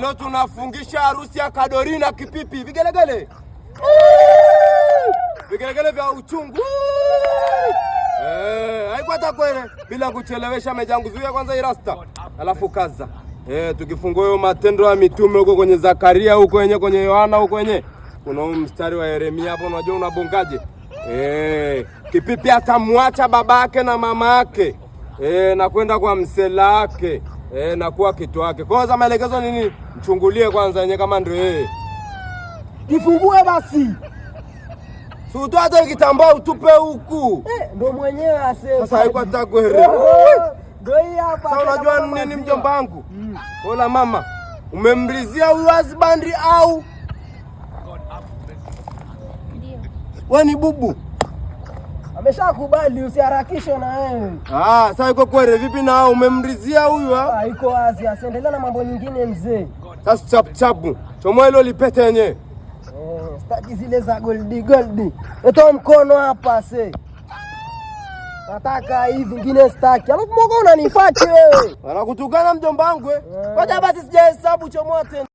Leo tunafungisha harusi ya Kadori na Kipipi. Vigelegele. Vigelegele vya uchungu. Haiko hata kwere bila kuchelewesha mejangu zuia kwanza irasta. Alafu kaza. Tukifungua hiyo matendo ya mitume huko kwenye Zakaria huko kwenye Yohana huko kuna mstari wa Yeremia hapo unajua unabongaje? Kipipi atamwacha babake na mama yake. Na kwenda kwa msela wake. Na kuwa kitu wake. Kwanza maelekezo nini? Mchungulie kwanza yenye kama ndio yeye. Kifungue basi. Si utoa kitambaa utupe huku. Ndio mwenyewe asema. Sasa haiko hata kwere. Ndio hii hapa. Sasa unajua nini mjomba wangu? Hola mama. Umemlizia huyu husband au? Ndio. Wewe ni bubu. Ameshakubali usiharakishe na wewe. Sasa iko kwere vipi na umemlizia huyu ha? Iko wazi, asiendelee na mambo nyingine mzee. Sasa chapu. Chomoa hilo lipete yenyewe. Staki zile za gold. Etoa mkono hapa se. Nataka hivi vingine staki. Alafu mbona unanifuata wewe? Anakutukana mjomba wangu. Ngoja basi sijahesabu chomoa tena.